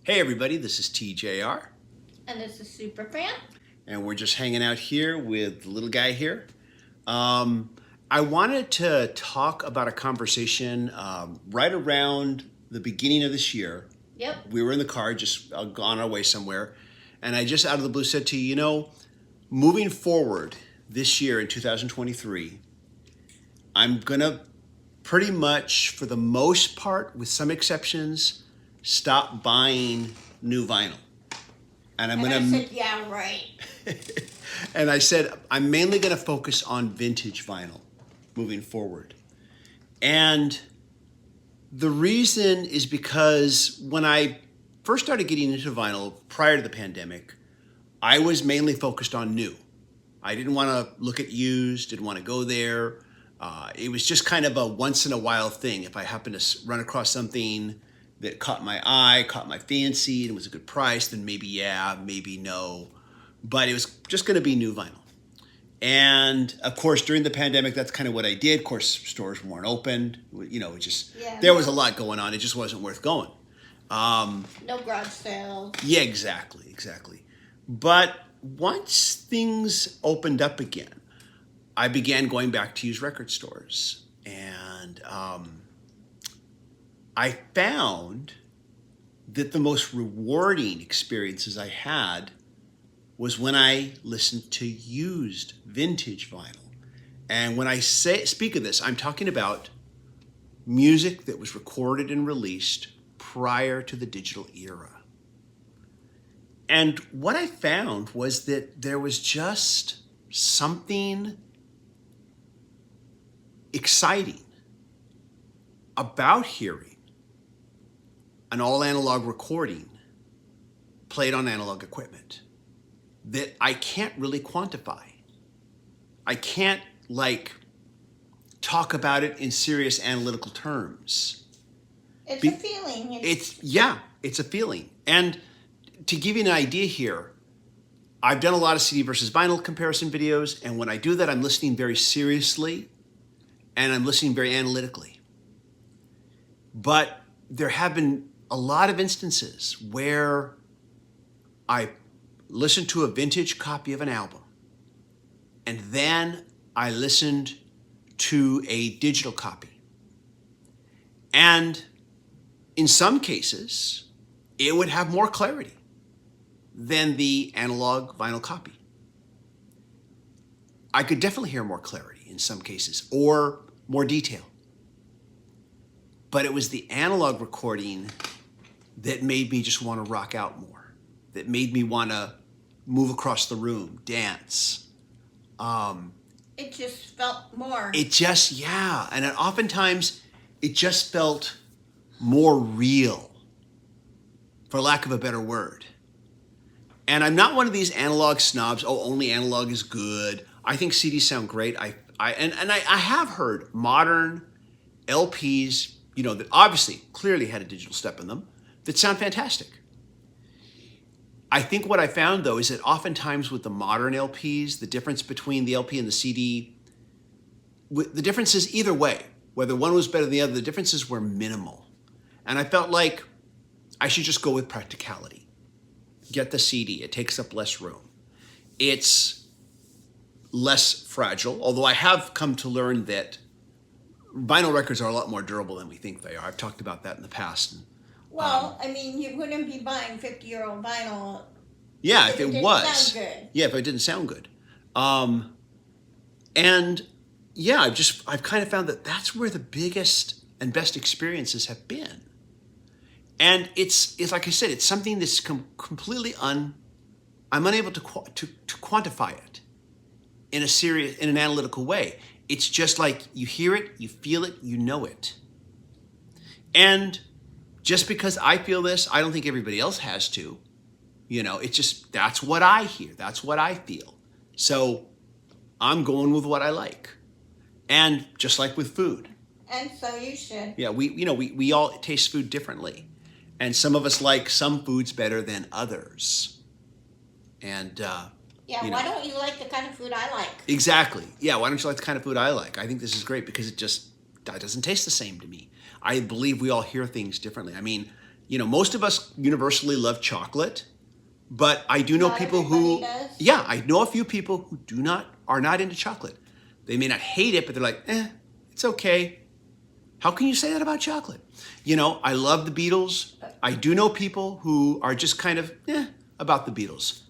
Hey everybody, this is TJR, And this is Superfan. and we're just hanging out here with the little guy here. Um, I wanted to talk about a conversation right around the beginning of this year. Yep. We were in the car, just on our way somewhere, and I just out of the blue said to you, moving forward this year in 2023, I'm gonna pretty much, for the most part, with some exceptions, stop buying new vinyl. And I'm And gonna I said, yeah, right. and I said I'm mainly gonna focus on vintage vinyl moving forward. And the reason is because when I first started getting into vinyl prior to the pandemic, I was mainly focused on new. I didn't want to look at used, didn't want to go there. It was just kind of a once in a while thing. If I happened to run across something that caught my eye, caught my fancy, and was a good price, then maybe yeah, maybe no. But it was just going to be new vinyl. And of course, during the pandemic, that's kind of what I did. Of course, stores weren't opened. It just Yeah, there was a lot going on. It just wasn't worth going. No garage sales. Yeah, exactly. But once things opened up again, I began going back to used record stores, and I found that the most rewarding experiences I had was when I listened to used vintage vinyl. And when I speak of this, I'm talking about music that was recorded and released prior to the digital era. And what I found was that there was just something exciting about hearing an all analog recording played on analog equipment that I can't really quantify. I can't talk about it in serious analytical terms. It's a feeling. It's a feeling. And to give you an idea here, I've done a lot of CD versus vinyl comparison videos, and when I do that, I'm listening very seriously and I'm listening very analytically. But there have been a lot of instances where I listened to a vintage copy of an album, and then I listened to a digital copy. And in some cases, it would have more clarity than the analog vinyl copy. I could definitely hear more clarity in some cases, or more detail. But it was the analog recording that made me just want to rock out more, that made me want to move across the room, dance. It just felt more. And oftentimes it just felt more real, for lack of a better word. And I'm not one of these analog snobs. Oh, only analog is good. I think CDs sound great. I have heard modern LPs, that obviously clearly had a digital step in them, that sound fantastic. I think what I found though is that oftentimes with the modern LPs, the difference between the LP and the CD, the differences either way, whether one was better than the other, the differences were minimal. And I felt like I should just go with practicality. Get the CD. It takes up less room. It's less fragile, although I have come to learn that vinyl records are a lot more durable than we think they are. I've talked about that in the past. Well, you wouldn't be buying 50-year-old vinyl. Yeah, if it it didn't was. sound good. Yeah, if it didn't sound good. And yeah, I've kind of found that that's where the biggest and best experiences have been. And it's like I said, it's something that's completely I'm unable to quantify it in an analytical way. It's just like you hear it, you feel it, you know it. And just because I feel this, I don't think everybody else has to. It's just, that's what I hear, that's what I feel. So I'm going with what I like. And just like with food. And so you should. Yeah, we all taste food differently. And some of us like some foods better than others. And why don't you like the kind of food I like? Exactly. Yeah, why don't you like the kind of food I like? I think this is great because that doesn't taste the same to me. I believe we all hear things differently. I mean, Most of us universally love chocolate, but I do know Not people who, everybody does. yeah, I know a few people who are not into chocolate. They may not hate it, but they're like, it's okay. How can you say that about chocolate? I love the Beatles. I do know people who are just kind of, about the Beatles.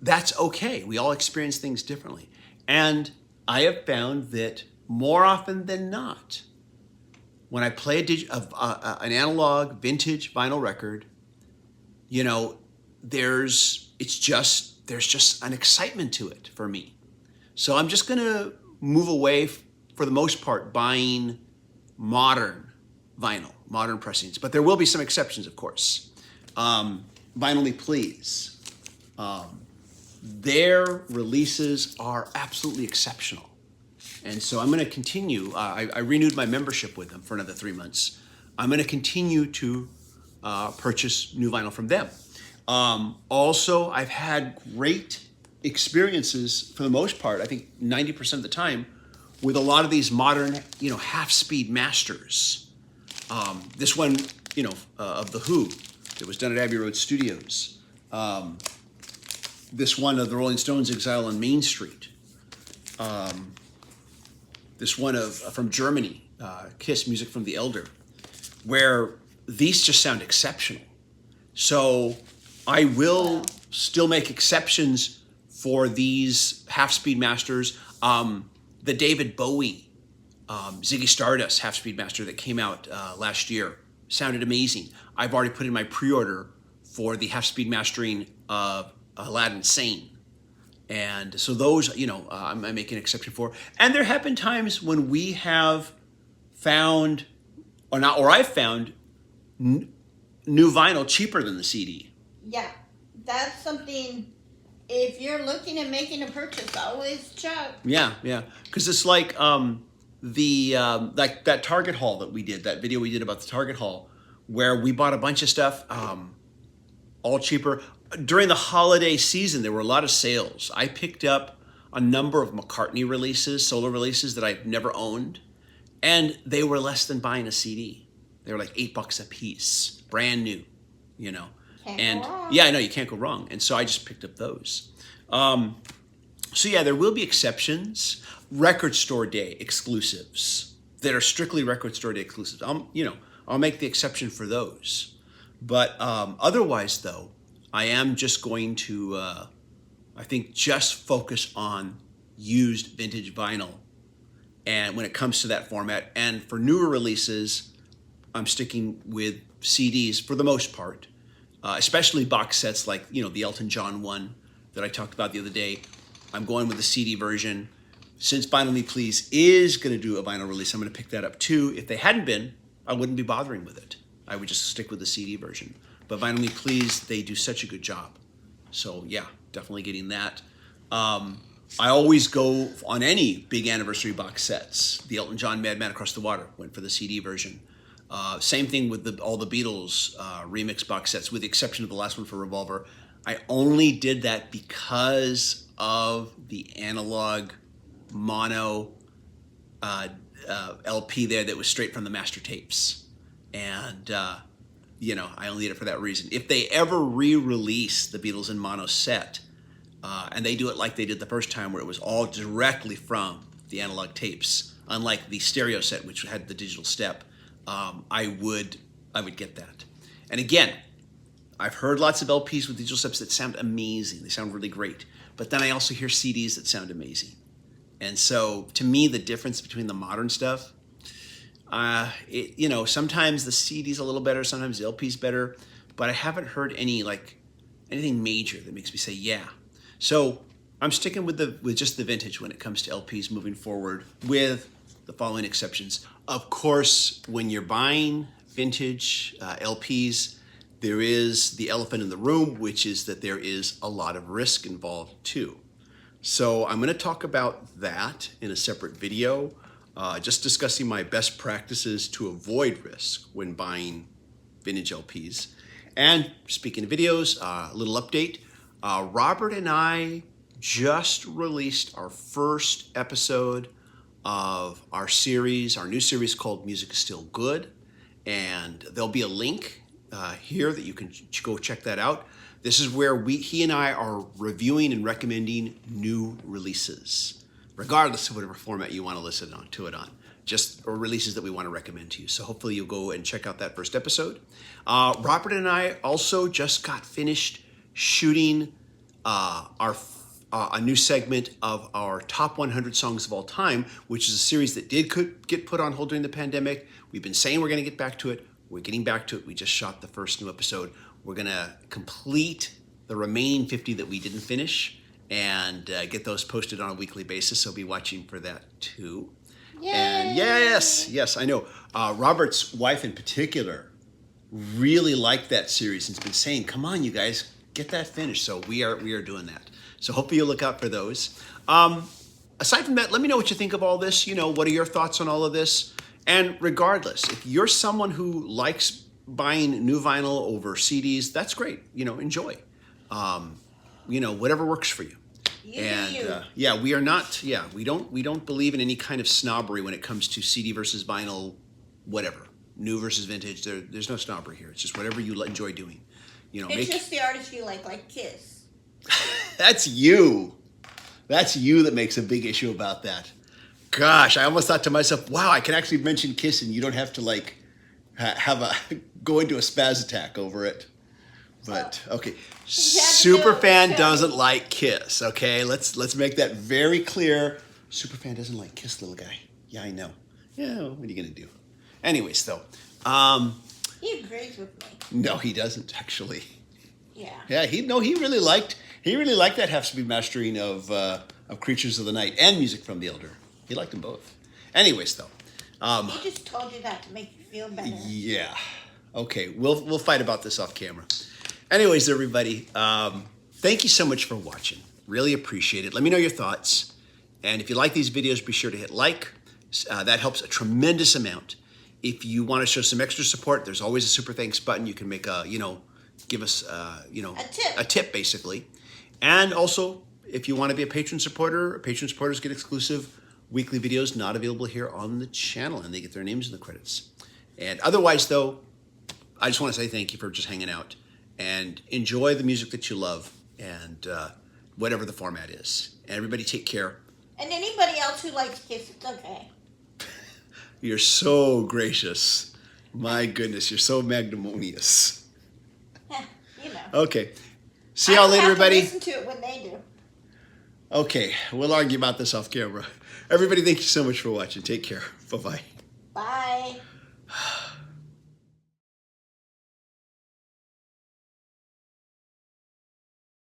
That's okay. We all experience things differently. And I have found that more often than not, when I play an analog vintage vinyl record, there's just an excitement to it for me. So I'm just going to move away, for the most part, buying modern vinyl, modern pressings. But there will be some exceptions, of course. Vinyl Me Please. Their releases are absolutely exceptional. And so I'm going to continue. I renewed my membership with them for another 3 months. I'm going to continue to purchase new vinyl from them. Also, I've had great experiences, for the most part, I think 90% of the time, with a lot of these modern, half-speed masters. This one, of The Who, that was done at Abbey Road Studios. This one of the Rolling Stones, Exile on Main Street. This one from Germany, Kiss, Music from the Elder, where these just sound exceptional. So I will still make exceptions for these half-speed masters. The David Bowie, Ziggy Stardust half-speed master that came out last year sounded amazing. I've already put in my pre-order for the half-speed mastering of Aladdin Sane. And so those, I'm making an exception for. And there have been times when we have found, or I've found new vinyl cheaper than the CD. Yeah, that's something. If you're looking at making a purchase, always check. Yeah, because it's like like that Target haul that we did, that video we did about the Target haul, where we bought a bunch of stuff, all cheaper. During the holiday season, there were a lot of sales. I picked up a number of McCartney releases, solo releases that I've never owned, and they were less than buying a CD. They were like $8 a piece, brand new, Can't go wrong. Yeah, I know, you can't go wrong. And so I just picked up those. So yeah, there will be exceptions. Record store day exclusives that are strictly record store day exclusives. I'll make the exception for those. But otherwise, though, I am just going to, I think, just focus on used vintage vinyl. And when it comes to that format, and for newer releases, I'm sticking with CDs for the most part, especially box sets like, the Elton John one that I talked about the other day. I'm going with the CD version. Since Vinyl Me Please is going to do a vinyl release, I'm going to pick that up too. If they hadn't been, I wouldn't be bothering with it. I would just stick with the CD version. But Vinyl Me Please, they do such a good job. So yeah, definitely getting that. I always go on any big anniversary box sets. The Elton John Madman Across the Water went for the CD version. Same thing with all the Beatles remix box sets, with the exception of the last one for Revolver. I only did that because of the analog mono LP there that was straight from the master tapes. And, I only did it for that reason. If they ever re-release the Beatles in mono set, and they do it like they did the first time, where it was all directly from the analog tapes, unlike the stereo set, which had the digital step, I would get that. And again, I've heard lots of LPs with digital steps that sound amazing. They sound really great. But then I also hear CDs that sound amazing. And so, to me, the difference between the modern stuff, sometimes the CD's a little better, sometimes the LP's better, but I haven't heard anything major that makes me say, yeah. So I'm sticking with just the vintage when it comes to LPs moving forward, with the following exceptions. Of course, when you're buying vintage LPs, there is the elephant in the room, which is that there is a lot of risk involved too. So I'm going to talk about that in a separate video, just discussing my best practices to avoid risk when buying vintage LPs. And speaking of videos, a little update. Robert and I just released our first episode of our new series called Music is Still Good. And there'll be a link here that you can go check that out. This is where he and I are reviewing and recommending new releases, regardless of whatever format you want to listen to it on, just or releases that we want to recommend to you. So hopefully you'll go and check out that first episode. Robert and I also just got finished shooting a new segment of our top 100 songs of all time, which is a series that could get put on hold during the pandemic. We've been saying we're going to get back to it. We're getting back to it. We just shot the first new episode. We're going to complete the remaining 50 that we didn't finish and get those posted on a weekly basis. So be watching for that too. Yay! And yes, I know. Robert's wife in particular really liked that series and has been saying, come on, you guys, get that finished. So we are doing that. So hopefully you'll look out for those. Aside from that, let me know what you think of all this. What are your thoughts on all of this? And regardless, if you're someone who likes buying new vinyl over CDs, that's great. Enjoy. Whatever works for you. We are not. Yeah, we don't believe in any kind of snobbery when it comes to CD versus vinyl, whatever, new versus vintage. There's no snobbery here. It's just whatever you enjoy doing. It's just the artist you like Kiss. That's you. That's you that makes a big issue about that. Gosh, I almost thought to myself, wow, I can actually mention Kiss and you don't have to go into a spaz attack over it. But okay, Superfan doesn't like Kiss. Okay, let's make that very clear. Superfan doesn't like Kiss, little guy. Yeah, I know. Yeah, what are you gonna do? Anyways, though, he agrees with me. No, he doesn't actually. Yeah. Yeah, he really liked that half speed mastering of Creatures of the Night and Music from the Elder. He liked them both. Anyways, though, he just told you that to make you feel better. Yeah. Okay, we'll fight about this off camera. Anyways, everybody, thank you so much for watching. Really appreciate it. Let me know your thoughts, and if you like these videos, be sure to hit like. That helps a tremendous amount. If you want to show some extra support, there's always a super thanks button. You can make give us a tip basically. And also, if you want to be a patron supporter, patron supporters get exclusive weekly videos not available here on the channel, and they get their names in the credits. And otherwise, though, I just want to say thank you for just hanging out and enjoy the music that you love and whatever the format is. And everybody take care. And anybody else who likes Kiss, it's okay. You're so gracious. My goodness, you're so magnanimous. Okay. See y'all later, everybody. Listen to it when they do. Okay, we'll argue about this off camera. Everybody, thank you so much for watching. Take care. Bye-bye. Bye.